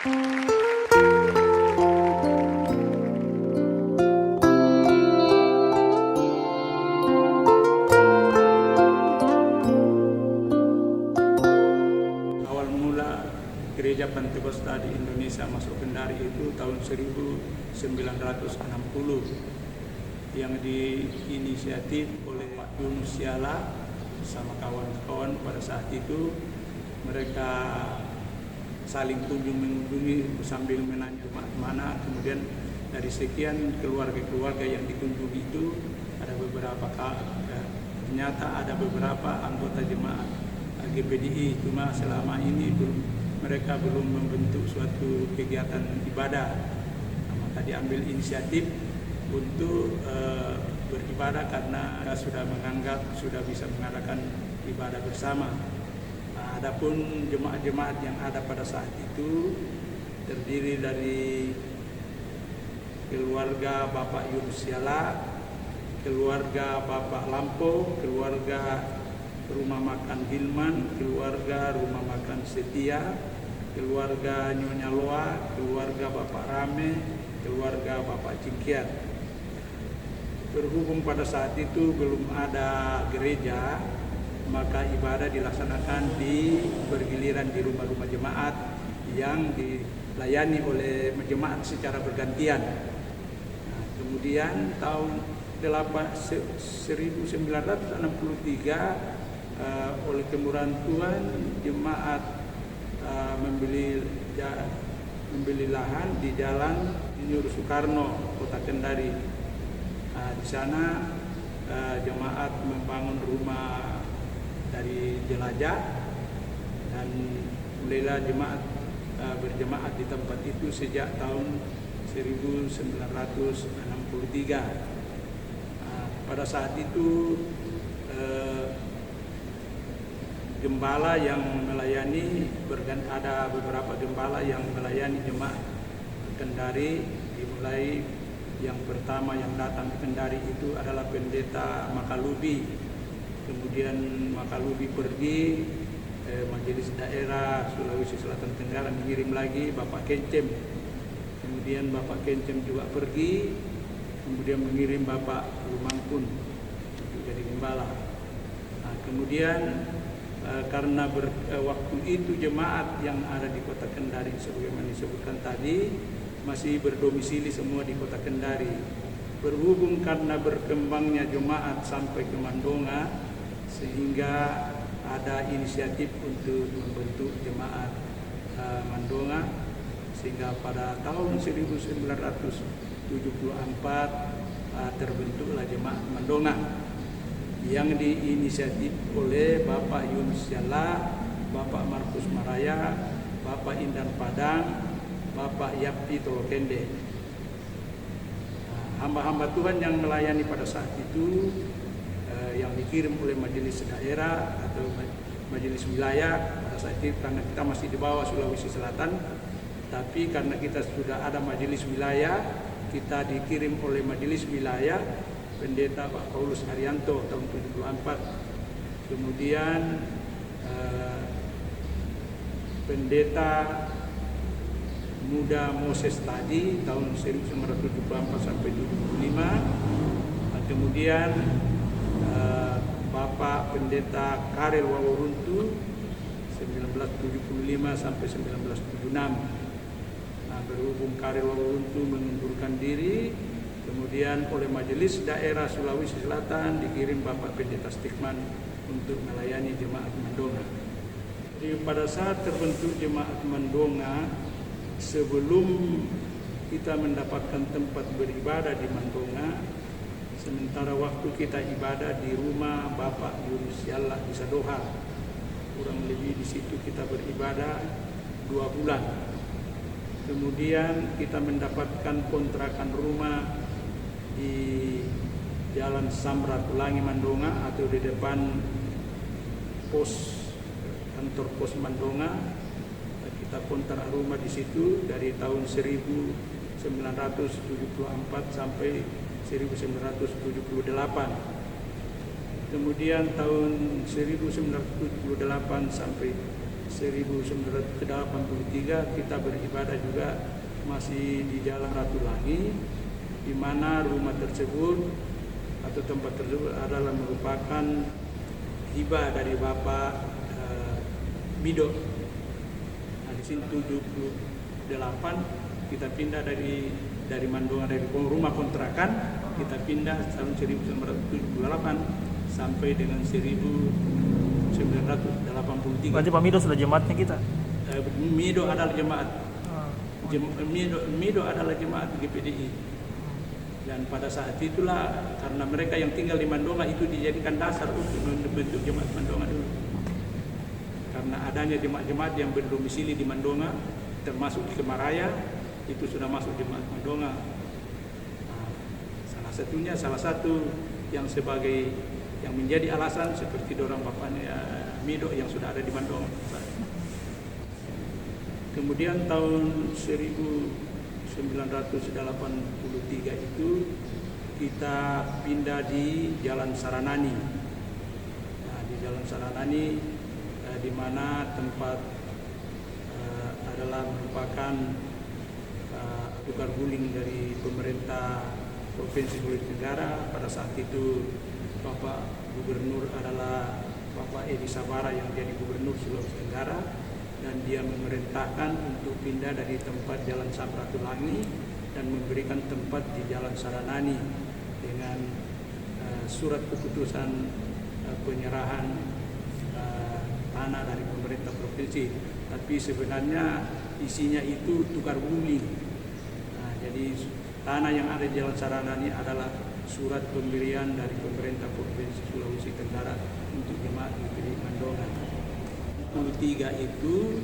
Awal mula Gereja Pantekosta di Indonesia masuk Kendari itu tahun 1960 yang diinisiatif oleh Pak Yunus Siala sama kawan-kawan. Pada saat itu mereka saling kunjung mengunjungi sambil menanya mana. Kemudian dari sekian keluarga-keluarga yang dikunjungi itu ada beberapa ternyata ada beberapa anggota jemaat GPDI, cuma selama ini mereka belum membentuk suatu kegiatan ibadah. Maka diambil inisiatif untuk beribadah karena sudah menganggap sudah bisa mengadakan ibadah bersama. Adapun jemaat-jemaat yang ada pada saat itu terdiri dari keluarga Bapak Yunus Siala, keluarga Bapak Lampo, keluarga Rumah Makan Hilman, keluarga Rumah Makan Setia, keluarga Nyonya Loa, keluarga Bapak Rame, keluarga Bapak Cingkiat. Berhubung pada saat itu belum ada gereja, maka ibadah dilaksanakan di bergiliran di rumah-rumah jemaat yang dilayani oleh jemaat secara bergantian. Nah, kemudian tahun 1963 oleh kemurahan Tuhan jemaat membeli lahan di Jalan Insinyur Soekarno, Kota Kendari. Di sana jemaat membangun rumah dari jelajah dan mulailah jemaat berjemaat di tempat itu sejak tahun 1963. Pada saat itu gembala yang melayani ada beberapa gembala yang melayani jemaat Kendari. Dimulai yang pertama yang datang ke Kendari itu adalah Pendeta Makalubi. Kemudian Makalubi pergi, Majelis Daerah Sulawesi Selatan Tenggara mengirim lagi Bapak Kencem. Kemudian Bapak Kencem juga pergi, kemudian mengirim Bapak Lumangkun untuk jadi gembala. Nah, kemudian karena waktu itu jemaat yang ada di Kota Kendari sebagaimana disebutkan tadi masih berdomisili semua di Kota Kendari. Berhubung karena berkembangnya jemaat sampai ke Mandonga, sehingga ada inisiatif untuk membentuk jemaat Mandonga, sehingga pada tahun 1974 terbentuklah jemaat Mandonga yang diinisiatif oleh Bapak Yunus Siala, Bapak Markus Maraya, Bapak Indan Padang, Bapak Yapti Tolokende. Hamba-hamba Tuhan yang melayani pada saat itu yang dikirim oleh majelis daerah atau majelis wilayah pada saat itu, karena kita masih di bawah Sulawesi Selatan, tapi karena kita sudah ada majelis wilayah, kita dikirim oleh majelis wilayah Pendeta Pak Paulus Haryanto tahun 74. Kemudian Pendeta Muda Moses tadi tahun 1974 sampai 75. Kemudian Bapak Pendeta Karel Waworuntu 1975 sampai 1976. Berhubung Karel Waworuntu mengundurkan diri, kemudian oleh Majelis Daerah Sulawesi Selatan dikirim Bapak Pendeta Stikman untuk melayani jemaat Mandonga. Jadi pada saat terbentuk jemaat Mandonga, sebelum kita mendapatkan tempat beribadah di Mandonga, sementara waktu kita ibadah di rumah Bapak Yunus Siala di Sadoha, kurang lebih di situ kita beribadah 2 bulan. Kemudian kita mendapatkan kontrakan rumah di Jalan Samratulangi Mandonga atau di depan kantor pos Mandonga. Kita kontrak rumah di situ dari tahun 1974 sampai 1978. Kemudian tahun 1978 sampai 1983 kita beribadah juga masih di Jalan Ratu Langi, di mana rumah tersebut atau tempat tersebut adalah merupakan hibah dari Bapak Mido. Nah, di sini 78 kita pindah dari Mandonga, dari rumah kontrakan kita pindah tahun 1978 sampai dengan 1983. Berarti Pak Mido sudah jemaatnya kita? Mido adalah jemaat. Mido adalah jemaat GPDI. Dan pada saat itulah karena mereka yang tinggal di Mandonga itu dijadikan dasar untuk membentuk jemaat Mandonga dulu. Karena adanya jemaat-jemaat yang berdomisili di Mandonga, termasuk di Kemaraya, itu sudah masuk jemaat Mandonga. Nah, salah satu yang sebagai yang menjadi alasan seperti dorang bapaknya Mido yang sudah ada di Mandonga. Kemudian tahun 1983 itu kita pindah di Jalan Saranani. Nah, di Jalan Saranani di mana tempat adalah merupakan tukar guling dari pemerintah Provinsi Sulawesi Tenggara. Pada saat itu Bapak Gubernur adalah Bapak Edi Sabara yang jadi Gubernur Sulawesi Tenggara, dan dia memerintahkan untuk pindah dari tempat Jalan Samratulangi dan memberikan tempat di Jalan Saranani dengan surat keputusan penyerahan tanah dari pemerintah provinsi. Tapi sebenarnya isinya itu tukar guling. Nah, jadi tanah yang ada di Jalan Saranani adalah surat pemberian dari pemerintah Provinsi Sulawesi Tenggara untuk jemaat GPDI Mandonga. 23 itu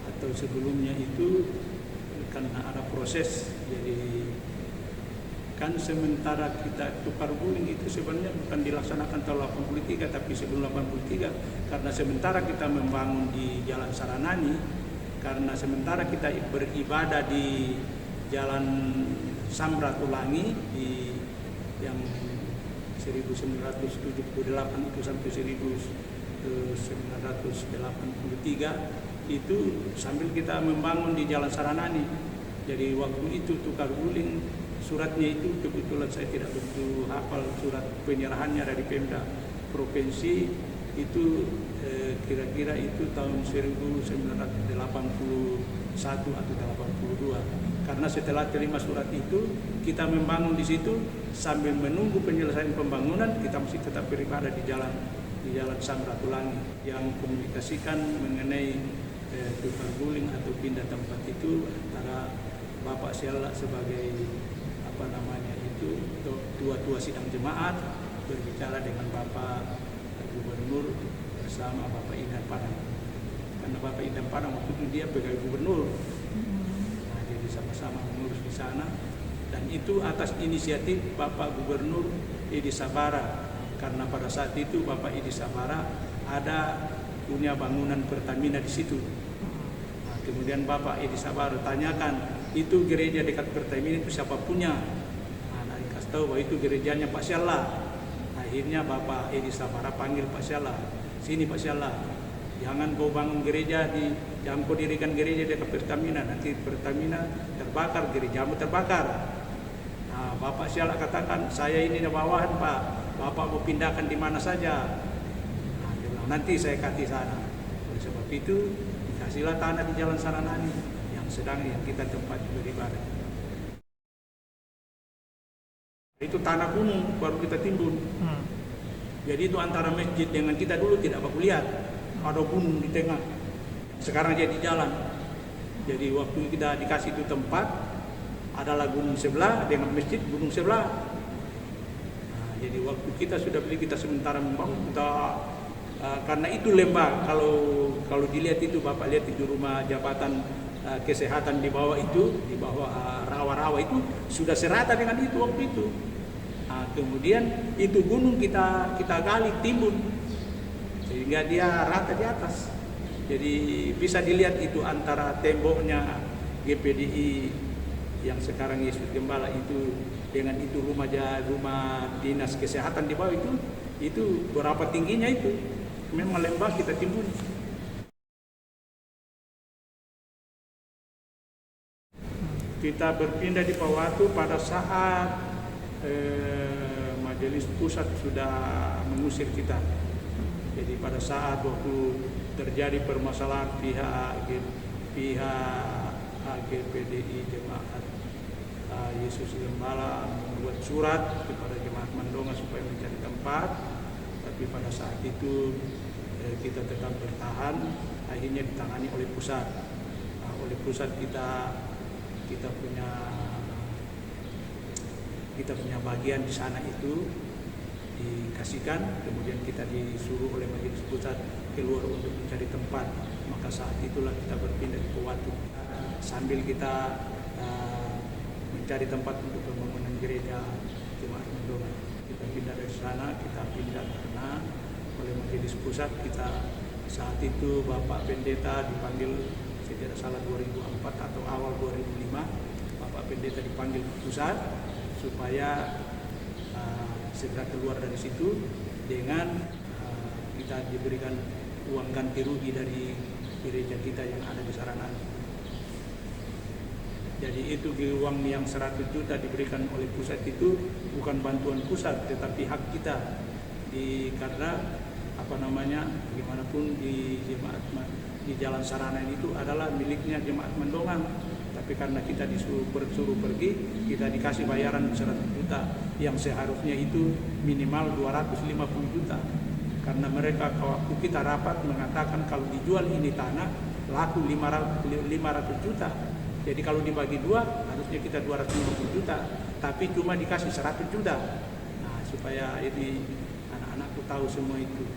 atau sebelumnya itu karena ada proses, jadi kan sementara kita tukar guling itu sebenarnya bukan dilaksanakan tahun 83 tapi sebelum 83, karena sementara kita membangun di Jalan Saranani, karena sementara kita beribadah di Jalan Samratulangi di yang 1978 itu sampai 1983 itu sambil kita membangun di Jalan Saranani. Jadi waktu itu tukar guling suratnya itu kebetulan saya tidak begitu hafal surat penyerahannya dari Pemda Provinsi itu kira-kira itu tahun 1981 atau 82. Karena setelah terima surat itu kita membangun di situ sambil menunggu penyelesaian pembangunan, kita masih tetap beribadah di Jalan Samratulangi yang komunikasikan mengenai tukar guling atau pindah tempat itu antara Bapak Siala sebagai tua-tua sidang jemaat berbicara dengan Bapak Gubernur bersama Bapak Indan Padang. Karena Bapak Indan Padang waktu itu dia pegawai gubernur. Nah, jadi sama-sama mengurus di sana, dan itu atas inisiatif Bapak Gubernur Edi Sabara. Karena pada saat itu Bapak Edi Sabara ada punya bangunan Pertamina di situ. Nah, kemudian Bapak Edi Sabara tanyakan, itu gereja dekat Pertamina itu siapa punya? Nah, dikasih tahu bahwa itu gerejanya Pak Syalla. Akhirnya Bapak Edi Sabara panggil Pak Syalla, sini Pak Syalla, jangan kau bangun gereja jangan kau dirikan gereja dekat Pertamina, nanti Pertamina terbakar, gerejamu terbakar. Nah, Bapak Syalla katakan, saya ini bawahan Pak, Bapak mau pindahkan di mana saja. Nah, dia bilang, nanti saya kasih sana. Oleh sebab itu dikasihlah tanah di Jalan Saranani yang kita tempat beribadah. Itu tanah gunung baru kita timbun. Jadi itu antara masjid dengan kita dulu tidak baku lihat, ada gunung di tengah. Sekarang jadi jalan. Jadi waktu kita dikasih itu tempat, adalah gunung sebelah dengan masjid gunung sebelah. Nah, jadi waktu kita sudah beli, kita sementara membangun karena itu lembah. Kalau dilihat itu Bapak lihat itu rumah jabatan kesehatan di bawah itu, di bawah rawa-rawa itu sudah serata dengan itu waktu itu. Nah, kemudian itu gunung kita gali timbun sehingga dia rata di atas. Jadi bisa dilihat itu antara temboknya GPDI yang sekarang Yesus Gembala itu dengan itu rumah dinas kesehatan di bawah itu berapa tingginya itu. memang lembah kita timbun. Kita berpindah di Pawatu pada saat majelis pusat sudah mengusir kita. Jadi pada saat waktu terjadi permasalahan pihak AGPDI Jemaat Yesus Gembala membuat surat kepada Jemaat Mandonga supaya mencari tempat, tapi pada saat itu kita tetap bertahan, akhirnya ditangani oleh pusat. Oleh pusat kita punya bagian di sana itu dikasihkan, kemudian kita disuruh oleh majelis pusat keluar untuk mencari tempat. Maka saat itulah kita berpindah ke Pawatu sambil kita mencari tempat untuk pembangunan gereja Jemaat Mandonga. Kita pindah dari sana, kita pindah karena oleh majelis pusat kita saat itu Bapak Pendeta dipanggil, saya tidak salah 2004 atau awal 2005, Bapak Pendeta dipanggil ke pusat supaya segera keluar dari situ dengan kita diberikan uang ganti rugi dari gereja kita yang ada di Saranan. Jadi itu uang yang 100 juta diberikan oleh pusat itu bukan bantuan pusat tetapi hak kita karena gimana pun di jemaat di Jalan Saranan itu adalah miliknya Jemaat Mandonga. Tapi karena kita disuruh pergi, kita dikasih bayaran 100 juta yang seharusnya itu minimal 250 juta. Karena mereka waktu kita rapat mengatakan kalau dijual ini tanah laku 500 juta. Jadi kalau dibagi dua harusnya kita 250 juta, tapi cuma dikasih 100 juta. Nah, supaya ini anak-anakku tahu semua itu.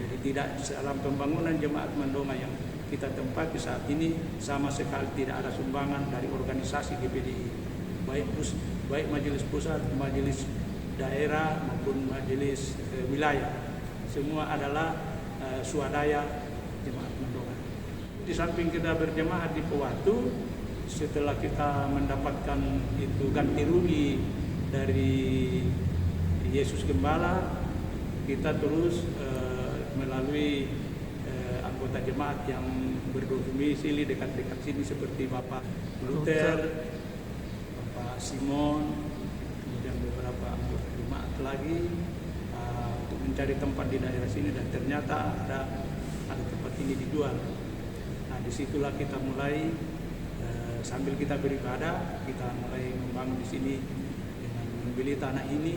Jadi tidak dalam pembangunan Jemaat Mandonga yang kita tempati saat ini sama sekali tidak ada sumbangan dari organisasi GPDI, baik majelis pusat, majelis daerah maupun majelis wilayah. Semua adalah swadaya Jemaat Mandonga. Di samping kita berjemaat di Pawatu, setelah kita mendapatkan itu ganti rugi dari Yesus Gembala, kita terus melalui anggota jemaat yang berdomisili dekat-dekat sini seperti Bapak Luther, Bapak Simon, kemudian beberapa anggota jemaat lagi untuk mencari tempat di daerah sini, dan ternyata ada tempat ini dijual. Nah, disitulah kita mulai sambil kita beribadah, kita mulai membangun di sini dengan membeli tanah ini,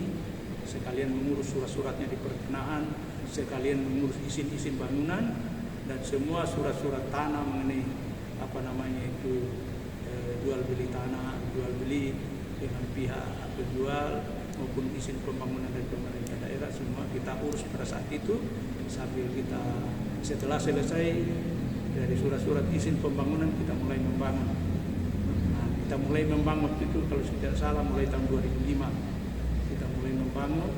sekalian mengurus surat-suratnya di perkenahan, sekalian mengurus izin-izin bangunan, dan semua surat-surat tanah mengenai jual beli tanah, jual beli dengan pihak penjual maupun izin pembangunan dari pemerintah daerah, semua kita urus pada saat itu. Sambil kita setelah selesai dari surat-surat izin pembangunan, kita mulai membangun. Kita mulai membangun waktu itu kalau tidak salah mulai tahun 2005 kita mulai membangun,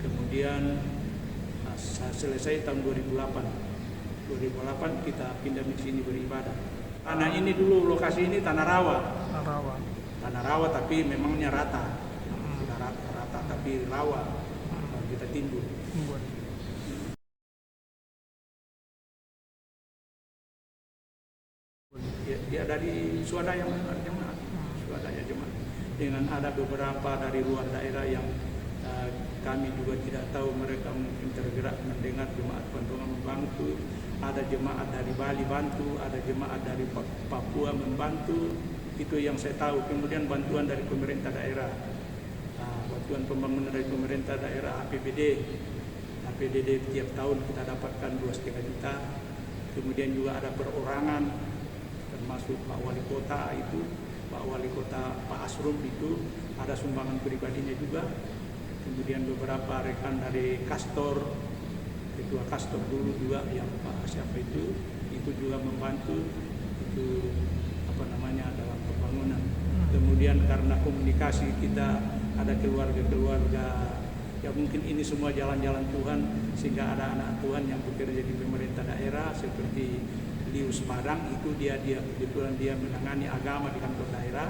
kemudian selesai tahun 2008 kita pindah di sini beribadah. Tanah ini dulu, lokasi ini tanah rawa tapi memangnya rata, sudah rata tapi rawa, kita timbun. Dia dari swadaya jemaat, dengan ada beberapa dari luar daerah yang kami juga tidak tahu, mereka mungkin tergerak mendengar Jemaat Mandonga membantu. Ada jemaat dari Bali bantu, ada jemaat dari Papua membantu, itu yang saya tahu. Kemudian bantuan dari pemerintah daerah, bantuan pembangunan dari pemerintah daerah APBD tiap tahun kita dapatkan 2,5 juta. Kemudian juga ada perorangan, termasuk Pak Wali Kota Pak Asrum itu ada sumbangan pribadinya juga. Kemudian beberapa rekan dari Kastor, ketua Kastor dulu juga yang Pak siapa itu juga membantu itu dalam pembangunan. Kemudian karena komunikasi kita ada keluarga ya, mungkin ini semua jalan-jalan Tuhan, sehingga ada anak Tuhan yang bekerja di pemerintah daerah seperti Lius Padang, itu dia kebetulan dia menangani agama di kantor daerah.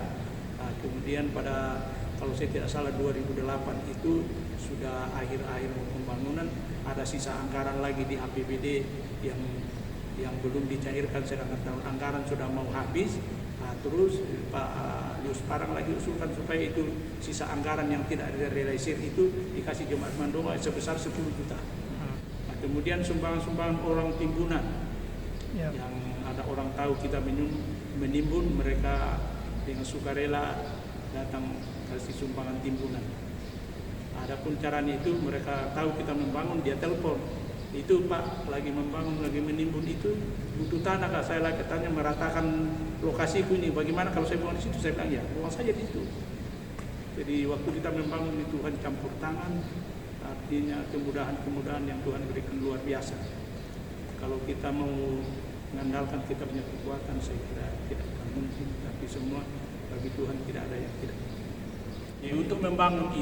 Kemudian pada kalau saya tidak salah 2008 itu sudah akhir-akhir pembangunan, ada sisa anggaran lagi di APBD yang belum dicairkan, sedangkan tahun anggaran sudah mau habis. Terus Pak Yus Parang lagi usulkan supaya itu sisa anggaran yang tidak direalisir itu dikasih Jemaat Mandonga sebesar 10 juta. Kemudian sumbangan-sumbangan orang timbunan, yang ada orang tahu kita menimbun, mereka dengan sukarela datang kasih sumbangan timbunan. Adapun caranya itu mereka tahu kita membangun, dia telepon, itu Pak lagi membangun, lagi menimbun itu butuh tanah Kak. Saya lagi tanya meratakan lokasiku ini, bagaimana kalau saya buang di situ? Saya bilang ya buang saja di situ. Jadi waktu kita membangun itu Tuhan campur tangan, artinya kemudahan-kemudahan yang Tuhan berikan luar biasa. Kalau kita mau mengandalkan kita punya kekuatan, saya kira tidak akan mungkin. Tapi semua bagi Tuhan tidak ada yang tidak. Jadi untuk membangun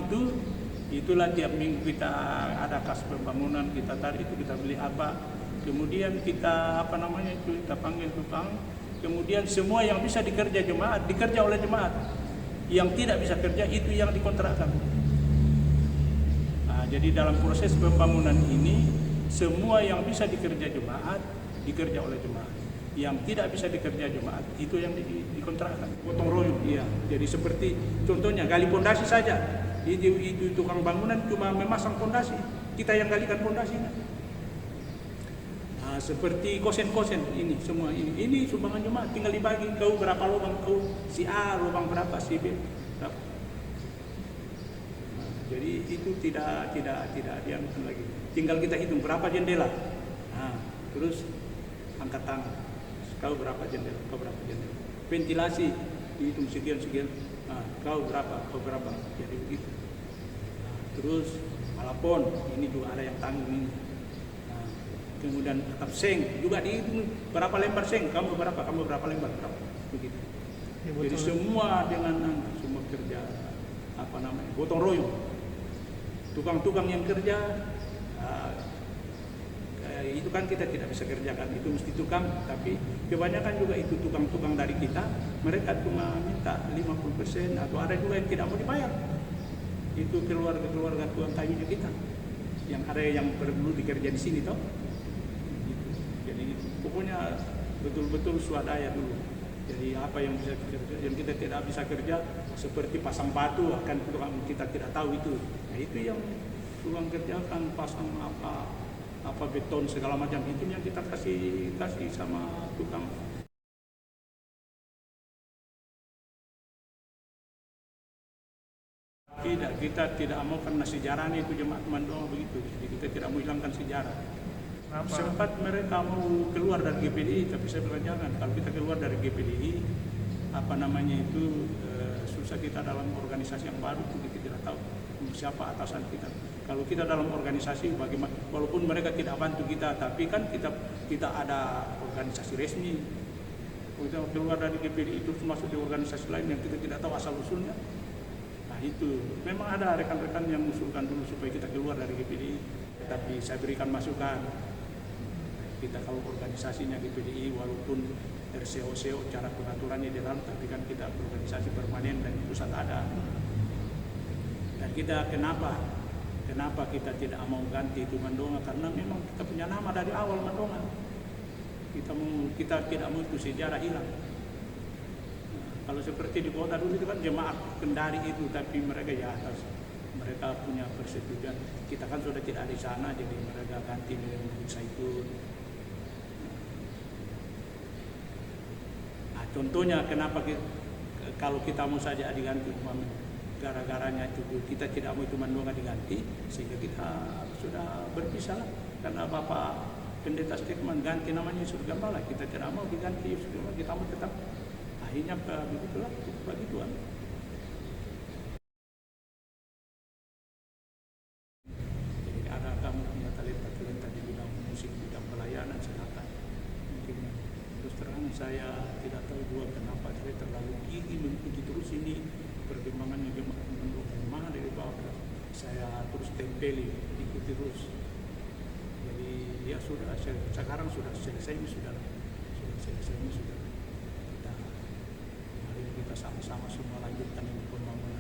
itulah tiap minggu kita ada kas pembangunan, kita tarik itu, kita beli apa, kemudian kita kita panggil tukang, kemudian semua yang bisa dikerja oleh jemaat, yang tidak bisa kerja itu yang dikontrakkan. Jadi dalam proses pembangunan ini semua yang bisa dikerja jemaat dikerja oleh jemaat, yang tidak bisa dikerja jemaat itu yang dikontrakkan, gotong royong. Iya, jadi seperti contohnya gali pondasi saja. Itu tukang bangunan cuma memasang pondasi, kita yang galikan pondasinya. Seperti kosen-kosen ini semua ini sumbangan jemaat, tinggal dibagi, kau berapa lubang, kau si A lubang berapa, si B berapa. Jadi itu tidak dianukan lagi. Tinggal kita hitung berapa jendela. Terus angkat tangan. Kau berapa jendela, kau berapa jendela. Ventilasi dihitung sekian. Kau berapa, kau berapa. Jadi begitu. Terus plafon ini juga ada yang tanggung ini. Kemudian atap seng juga dihitung berapa lembar seng, kamu berapa lembar, berapa. Begitu. Ya, jadi semua dengan semua kerja gotong royong. Tukang-tukang yang kerja itu kan kita tidak bisa kerjakan, itu mesti tukang, tapi kebanyakan juga itu tukang-tukang dari kita, mereka cuma minta 50% atau ada juga yang tidak mau dibayar. Itu keluarga tuan kayunya kita, yang ada yang perlu dikerja di sini toh. Gitu. Jadi pokoknya betul-betul swadaya dulu. Jadi apa yang bisa kerja, yang kita tidak bisa kerja seperti pasang batu, akan kita tidak tahu itu. Nah itu yang tukang kerjakan, pasang apa beton segala macam, itu yang kita kasih sama tukang. Tidak, kita tidak mau, karena sejarahnya itu Jemaat Mandonga begitu. Jadi kita tidak mau hilangkan sejarah. Sempat mereka mau keluar dari GPDI, tapi saya bilang jangan. Kalau kita keluar dari GPDI, susah kita dalam organisasi yang baru, kita tidak tahu siapa atasan kita. Kalau kita dalam organisasi, bagaimana? Walaupun mereka tidak bantu kita, tapi kan kita ada organisasi resmi. Kalau kita keluar dari GPDI itu masuk di organisasi lain yang kita tidak tahu asal usulnya. Nah itu memang ada rekan-rekan yang mengusulkan dulu supaya kita keluar dari GPDI, tapi saya berikan masukan. Kita kalau organisasinya GPDI, walaupun RCO cara pengaturannya di dalam, tapi kan kita organisasi permanen dan pusat ada. Dan kita kenapa kita tidak mau ganti itu Mandonga? Karena memang kita punya nama dari awal Mandonga. Kita tidak mau itu sejarah hilang. Kalau seperti di kota dulu itu kan jemaat Kendari itu, tapi mereka ya atas, mereka punya persetujuan. Kita kan sudah tidak di sana, jadi mereka ganti dengan Bukit Zaitun. Nah, contohnya kenapa kalau kita mau saja diganti, gara-garanya itu kita tidak mau itu Mandonga diganti, sehingga kita sudah berpisah lah. Karena Bapak Pendeta Stekman ganti namanya Yesus Gembala, kita tidak mau diganti Yesus Gembala, kita mau tetap. Akhirnya begitulah bagi Tuhan. Jadi ada kamu punya talenta di bidang musik, bidang pelayanan, silakan. Mungkin terus terang saya tidak tahu juga kenapa saya terlalu gigi mengikuti terus ini perkembangannya Jemaat Mandonga dari bawah. Saya terus tempeli, ikuti terus. Jadi ya sudah, sekarang sudah selesai ini sudah. Kita sama-sama semua lanjutkan ini pembangunan